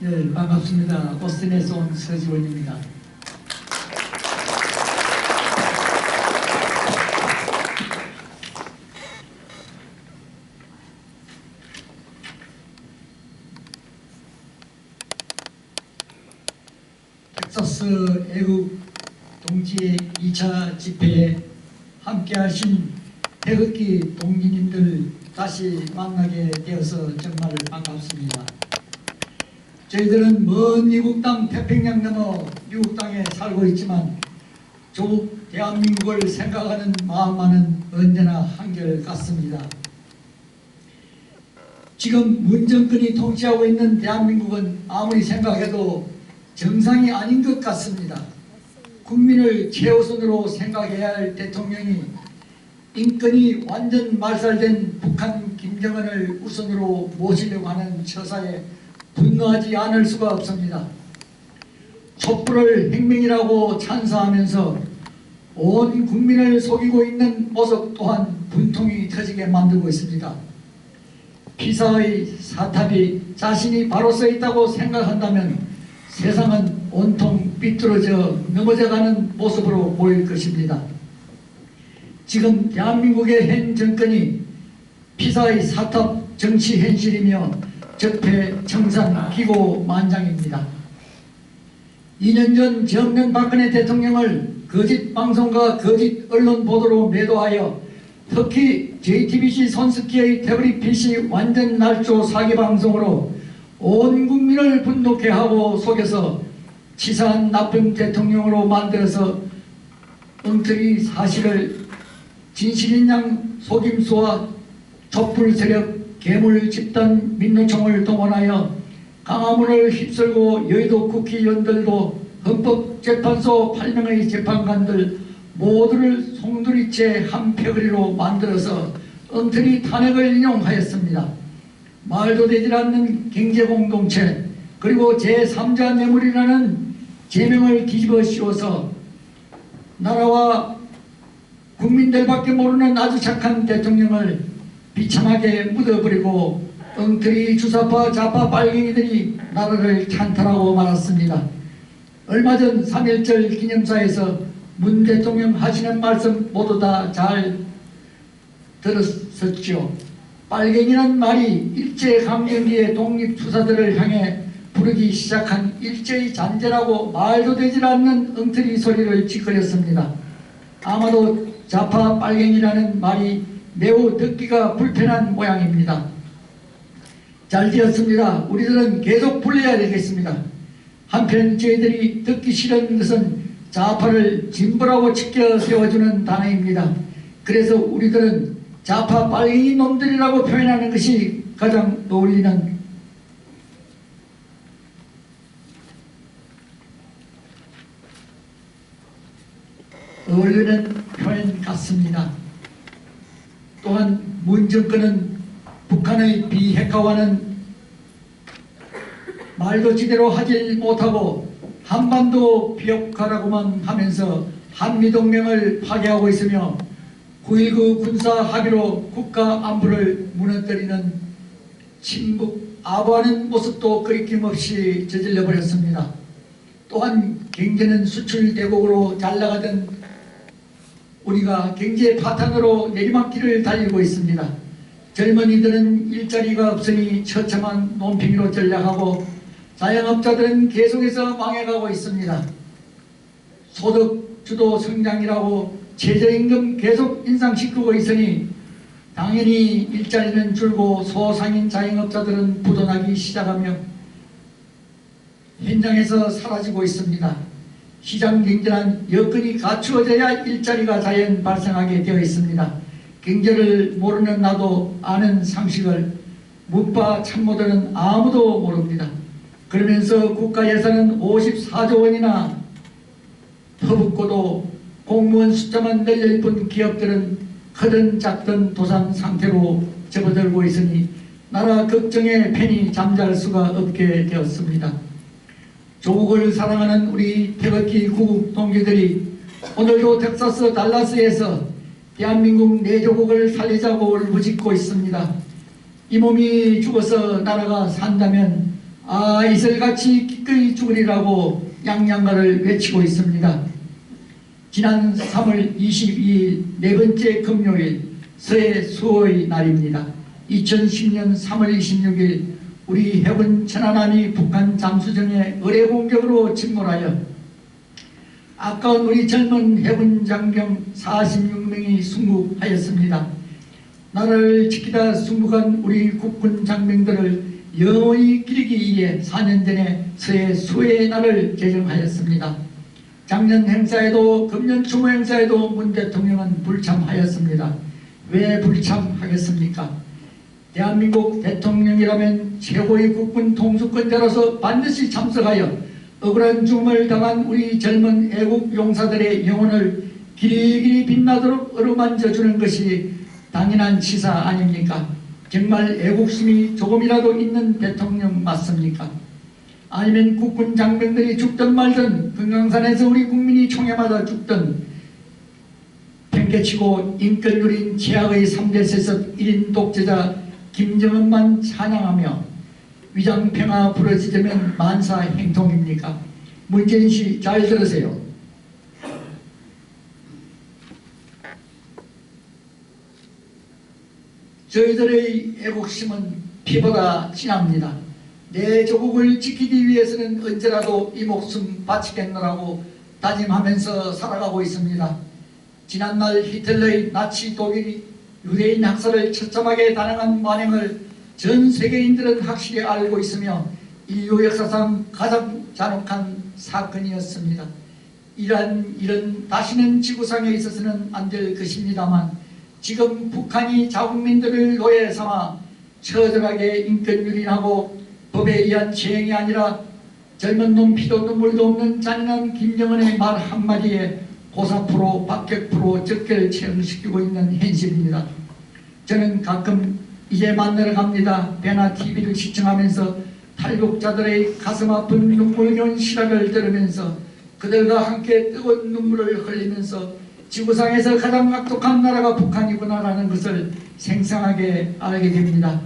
네, 반갑습니다. 오스틴에서 온 서지원입니다. 텍사스 애국 동지의 2차 집회에 함께하신 태극기 동지님들 다시 만나게 되어서 정말 반갑습니다. 저희들은 먼 미국 땅 태평양 넘어 미국 땅에 살고 있지만 조국 대한민국을 생각하는 마음만은 언제나 한결같습니다. 지금 문정권이 통치하고 있는 대한민국은 아무리 생각해도 정상이 아닌 것 같습니다. 국민을 최우선으로 생각해야 할 대통령이 인권이 완전 말살된 북한 김정은을 우선으로 모시려고 하는 처사에 분노하지 않을 수가 없습니다. 촛불을 혁명이라고 찬사하면서 온 국민을 속이고 있는 모습 또한 분통이 터지게 만들고 있습니다. 피사의 사탑이 자신이 바로 서 있다고 생각한다면 세상은 온통 삐뚤어져 넘어져가는 모습으로 보일 것입니다. 지금 대한민국의 현 정권이 피사의 사탑 정치 현실이며 적폐 청산 기고만장입니다. 2년 전 정년 박근혜 대통령을 거짓 방송과 거짓 언론 보도로 매도하여 특히 JTBC 손석희의 태블릿 PC 완전 날조 사기 방송으로 온 국민을 분노케 하고 속여서 치사한 나쁜 대통령으로 만들어서 엉터리 사실을 진실인 양 속임수와 촛불 세력 괴물 집단 민노총을 동원하여 강화문을 휩쓸고 여의도 국회의원들도 헌법재판소 8명의 재판관들 모두를 송두리째 한 패거리로 만들어서 엉터리 탄핵을 인용하였습니다. 말도 되질 않는 경제공동체 그리고 제3자 뇌물이라는 제명을 뒤집어 씌워서 나라와 국민들밖에 모르는 아주 착한 대통령을 비참하게 묻어버리고 엉터리 주사파 좌파 빨갱이들이 나라를 찬탈하고 말았습니다. 얼마 전 3.1절 기념사에서 문 대통령 하시는 말씀 모두 다 잘 들었었죠. 빨갱이란 말이 일제강점기의 독립투사들을 향해 부르기 시작한 일제의 잔재라고 말도 되질 않는 엉터리 소리를 짓거렸습니다. 아마도 좌파 빨갱이라는 말이 매우 듣기가 불편한 모양입니다. 잘 되었습니다. 우리들은 계속 불러야 되겠습니다. 한편 저희들이 듣기 싫은 것은 좌파를 진보라고 치켜 세워주는 단어입니다. 그래서 우리들은 좌파 빨갱이 놈들이라고 표현하는 것이 가장 어울리는 표현 같습니다. 또한 문 정권은 북한의 비핵화와는 말도 제대로 하지 못하고 한반도 비핵화라고만 하면서 한미동맹을 파괴하고 있으며 9.19 군사 합의로 국가 안보를 무너뜨리는 침묵 아부하는 모습도 거리낌없이 저질러 버렸습니다. 또한 경제는 수출 대국으로 잘 나가던 우리가 경제 파탄으로 내리막길을 달리고 있습니다. 젊은이들은 일자리가 없으니 처참한 논평이로 전락하고 자영업자들은 계속해서 망해가고 있습니다. 소득 주도 성장이라고 최저임금 계속 인상시키고 있으니 당연히 일자리는 줄고 소상인 자영업자들은 부도나기 시작하며 현장에서 사라지고 있습니다. 시장 경제란 여건이 갖추어져야 일자리가 자연 발생하게 되어 있습니다. 경제를 모르는 나도 아는 상식을 문파 참모들은 아무도 모릅니다. 그러면서 국가 예산은 54조 원이나 퍼붓고도 공무원 숫자만 늘릴 뿐 기업들은 크든 작든 도산 상태로 접어들고 있으니 나라 걱정에 편히 잠잘 수가 없게 되었습니다. 조국을 사랑하는 우리 태극기 구국 동지들이 오늘도 텍사스 달라스에서 대한민국 내조국을 살리자고 울부짖고 있습니다. 이 몸이 죽어서 나라가 산다면 이슬같이 기꺼이 죽으리라고 양양가를 외치고 있습니다. 지난 3월 22일 네 번째 금요일 서해 수호의 날입니다. 2010년 3월 26일 우리 해군 천안함이 북한 잠수정에 의뢰 공격으로 침몰하여 아까운 우리 젊은 해군 장병 46명이 순국하였습니다. 나라를 지키다 순국한 우리 국군 장병들을 영원히 기리기 위해 4년 전에 서해 수호의 날을 제정하였습니다. 작년 행사에도 금년 추모 행사에도 문 대통령은 불참하였습니다. 왜 불참하겠습니까? 대한민국 대통령이라면 최고의 국군 통수권자로서 반드시 참석하여 억울한 죽음을 당한 우리 젊은 애국 용사들의 영혼을 길이길이 빛나도록 어루만져주는 것이 당연한 치사 아닙니까? 정말 애국심이 조금이라도 있는 대통령 맞습니까? 아니면 국군 장병들이 죽든 말든 금강산에서 우리 국민이 총에 맞아 죽든 팽개치고 인권 누린 최악의 3대 세습 1인 독재자 김정은만 찬양하며 위장평화 부러지자면 만사 행통입니까? 문재인 씨 잘 들으세요. 저희들의 애국심은 피보다 진합니다. 내 조국을 지키기 위해서는 언제라도 이 목숨 바치겠노라고 다짐하면서 살아가고 있습니다. 지난날 히틀러의 나치 독일이 유대인 학살을 처참하게 단행한 만행을 전 세계인들은 확실히 알고 있으며 인류 역사상 가장 잔혹한 사건이었습니다. 이러한 일은 다시는 지구상에 있어서는 안 될 것입니다만 지금 북한이 자국민들을 노예 삼아 처절하게 인권 유린하고 법에 의한 시행이 아니라 젊은 놈 피도 눈물도 없는 잔인한 김정은의 말 한마디에 고사프로 박격프로 적결체험시키고 있는 현실입니다. 저는 가끔 이제 만나러 갑니다. 배나 TV를 시청하면서 탈북자들의 가슴 아픈 눈물겨운 실화를 들으면서 그들과 함께 뜨거운 눈물을 흘리면서 지구상에서 가장 악독한 나라가 북한이구나라는 것을 생생하게 알게 됩니다.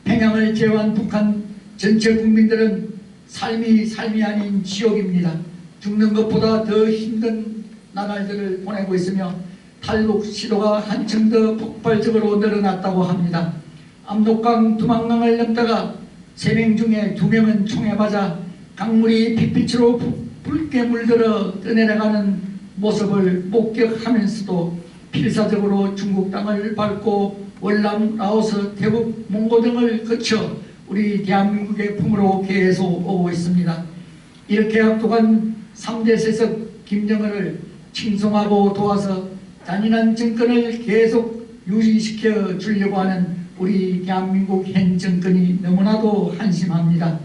평양을 제외한 북한 전체 국민들은 삶이 아닌 지옥입니다. 죽는 것보다 더 힘든 나날들을 보내고 있으며 탈북 시도가 한층 더 폭발적으로 늘어났다고 합니다. 압록강 두만강을 넘다가 3명 중에 2명은 총에 맞아 강물이 핏빛으로 붉게 물들어 떠내려가는 모습을 목격하면서도 필사적으로 중국 땅을 밟고 월남, 라오스, 태국, 몽고 등을 거쳐 우리 대한민국의 품으로 계속 오고 있습니다. 이렇게 악독한 3대 세습 김정은을 칭송하고 도와서 잔인한 정권을 계속 유지시켜 주려고 하는 우리 대한민국 현 정권이 너무나도 한심합니다.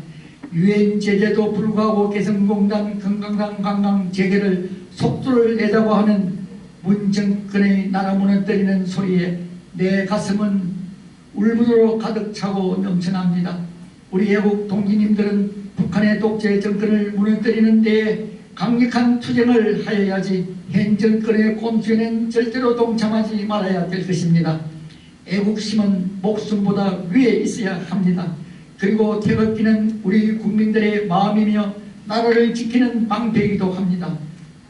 유엔 제재도 불구하고 개성공단 금강산 관광 재개를 속도를 내자고 하는 문 정권의 나라 무너뜨리는 소리에 내 가슴은 울분으로 가득 차고 넘쳐납니다. 우리 애국 동지님들은 북한의 독재 정권을 무너뜨리는 데에 강력한 투쟁을 하여야지 현 정권의 꼼수에는 절대로 동참하지 말아야 될 것입니다. 애국심은 목숨보다 위에 있어야 합니다. 그리고 태극기는 우리 국민들의 마음이며 나라를 지키는 방패이기도 합니다.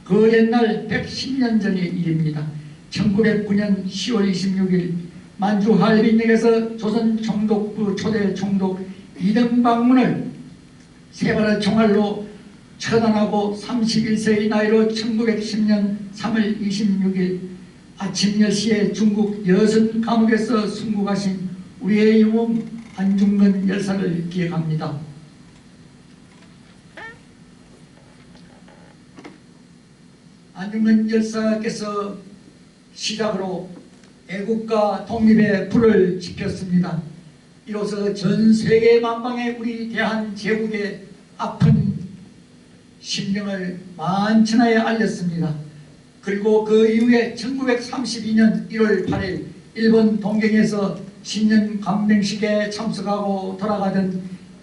그 옛날 110년 전의 일입니다. 1909년 10월 26일 만주 할빈역에서 조선 총독부 초대 총독 이등방문을 세 발의 총알로 처단하고 31세의 나이로 1910년 3월 26일 아침 10시에 중국 여선 감옥에서 순국하신 우리의 영웅 안중근 열사를 기억합니다. 안중근 열사께서 시작으로 애국과 독립의 불을 지폈습니다. 이로써 전 세계 만방에 우리 대한제국의 아픈 심령을 만천하에 알렸습니다. 그리고 그 이후에 1932년 1월 8일 일본 동경에서 신년 감명식에 참석하고 돌아가던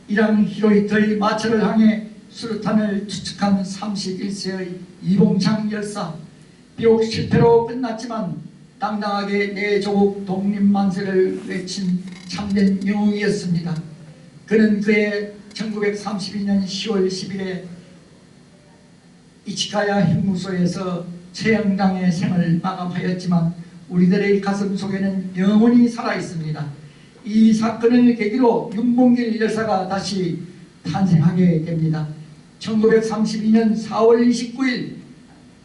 이랑 히로히토의 마차를 향해 수류탄을 투척한 31세의 이봉창 열사. 비록 실패로 끝났지만 당당하게 내 조국 독립만세를 외친 참된 영웅이었습니다. 그는 그의 1932년 10월 10일에 이치카야 핵무소에서 처형당해 생을 마감하였지만 우리들의 가슴 속에는 영원히 살아있습니다. 이 사건을 계기로 윤봉길 열사가 다시 탄생하게 됩니다. 1932년 4월 29일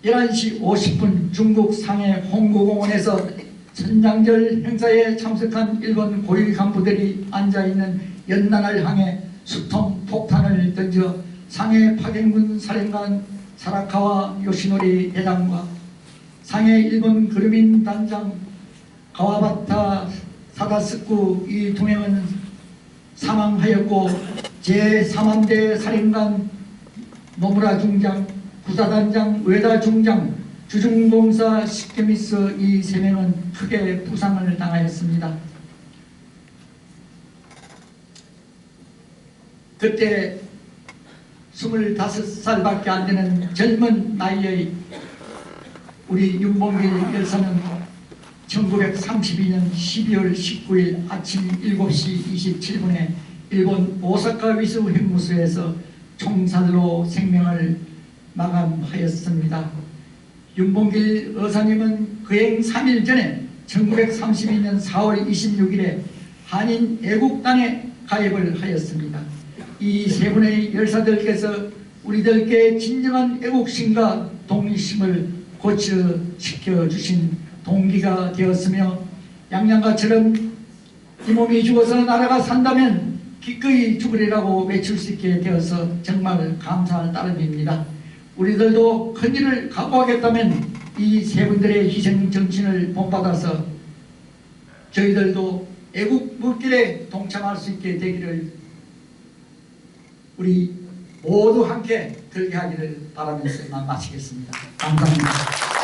11시 50분 중국 상해 홍구공원에서 천장절 행사에 참석한 일본 고위 간부들이 앉아있는 연난을 향해 수통 폭탄을 던져 상해 파견군 사령관 사라카와 요시노리 대장과 상해 일본 그루민 단장 가와바타 사다스쿠 이 두 명은 사망하였고 제3함대 사령관 노무라 중장, 구사단장 외다 중장, 주중공사 시케미스 이 세 명은 크게 부상을 당하였습니다. 그때 25살밖에 안 되는 젊은 나이의 우리 윤봉길 열사는 1932년 12월 19일 아침 7시 27분에 일본 오사카 위스 핵무소에서 총살로 생명을 마감하였습니다. 윤봉길 의사님은 거행 3일 전에 1932년 4월 26일에 한인 애국단에 가입을 하였습니다. 이 세 분의 열사들께서 우리들께 진정한 애국심과 독립심을 고취시켜 주신 동기가 되었으며 양양가처럼 이 몸이 죽어서 나라가 산다면 기꺼이 죽으리라고 외칠 수 있게 되어서 정말 감사할 따름입니다. 우리들도 큰일을 각오하겠다면 이 세 분들의 희생 정신을 본받아서 저희들도 애국 물길에 동참할 수 있게 되기를 우리 모두 함께 들게 하기를 바라면서 마치겠습니다. 감사합니다.